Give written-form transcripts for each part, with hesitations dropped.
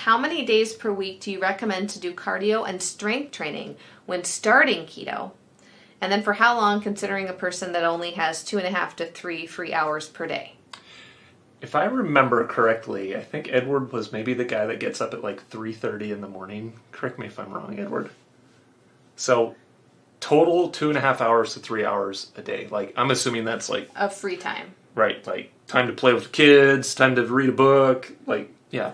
how many days per week do you recommend to do cardio and strength training when starting keto? And then for how long, considering a person that only has 2.5 to 3 free hours per day? If I remember correctly, I think Edward was maybe the guy that gets up at like 3:30 in the morning. Correct me if I'm wrong, Edward. So total 2.5 hours to 3 hours a day. Like, I'm assuming that's like Of free time. right, like time to play with the kids, time to read a book. Like, yeah,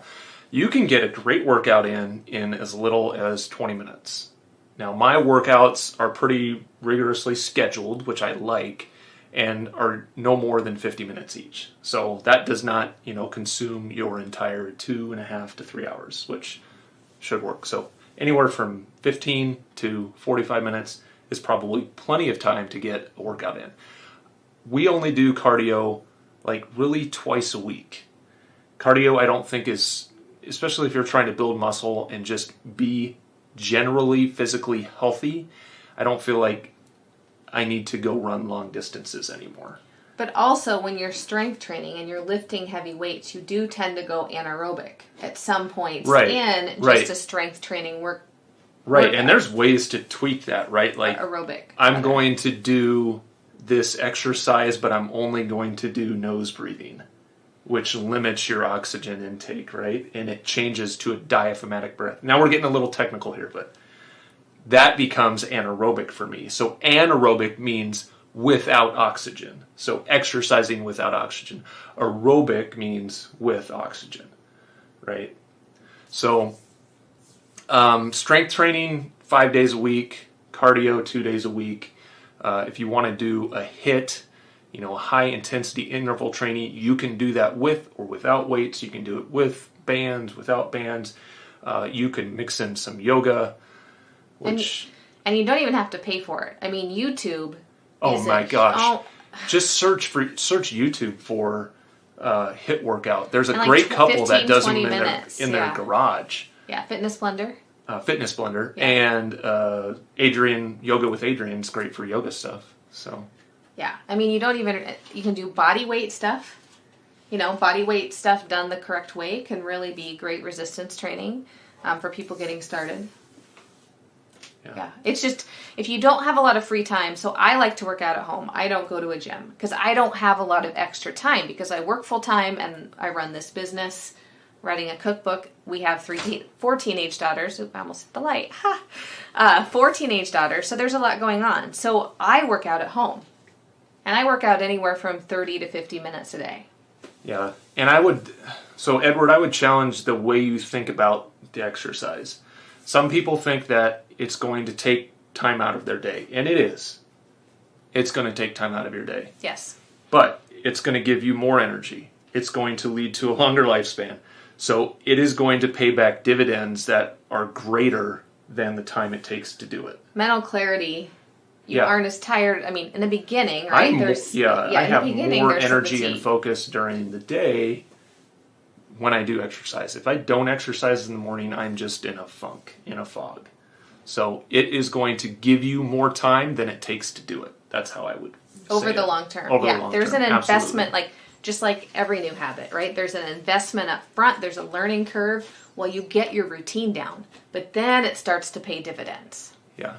you can get a great workout in as little as 20 minutes. Now, my workouts are pretty rigorously scheduled, which I like, and are no more than 50 minutes each. So that does not, consume your entire 2.5 to 3 hours, which should work. So anywhere from 15 to 45 minutes is probably plenty of time to get a workout in. We only do cardio like really twice a week. Cardio, I don't think is, especially if you're trying to build muscle and just be generally physically healthy, I don't feel like I need to go run long distances anymore. But also when you're strength training and you're lifting heavy weights, you do tend to go anaerobic at some points in just a strength training work. Right, and there's ways to tweak that, right? Like aerobic. I'm going to do this exercise, but I'm only going to do nose breathing, which limits your oxygen intake, right? And it changes to a diaphragmatic breath. Now we're getting a little technical here, but that becomes anaerobic for me. So anaerobic means without oxygen. So exercising without oxygen. Aerobic means with oxygen, right? So strength training 5 days a week, cardio 2 days a week. If you want to do a HIIT, a high intensity interval training, you can do that with or without weights. You can do it with bands, without bands. You can mix in some yoga, which... And you don't even have to pay for it. I mean, YouTube... Oh my gosh. Just search YouTube for HIIT workout. There's a great couple that does them in their garage. Yeah, Fitness Blender. Fitness Blender. Yeah. And Adrian, Yoga with Adrian's great for yoga stuff. So... Yeah, I mean, you can do body weight stuff. Body weight stuff done the correct way can really be great resistance training for people getting started. Yeah, it's just, if you don't have a lot of free time, so I like to work out at home. I don't go to a gym because I don't have a lot of extra time because I work full time and I run this business, writing a cookbook. We have 4 teenage daughters. Oop, I almost hit the light. 4 teenage daughters, so there's a lot going on. So I work out at home. And I work out anywhere from 30 to 50 minutes a day. Yeah. And Edward, I would challenge the way you think about the exercise. Some people think that it's going to take time out of their day. And it is. It's going to take time out of your day. Yes. But it's going to give you more energy. It's going to lead to a longer lifespan. So it is going to pay back dividends that are greater than the time it takes to do it. Mental clarity. You aren't as tired. I mean, in the beginning, right? I have more energy and focus during the day when I do exercise. If I don't exercise in the morning, I'm just in a funk, in a fog. So it is going to give you more time than it takes to do it. That's how I would say over the long term. There's an investment, just like every new habit, right? There's an investment up front. There's a learning curve while you get your routine down. But then it starts to pay dividends. Yeah.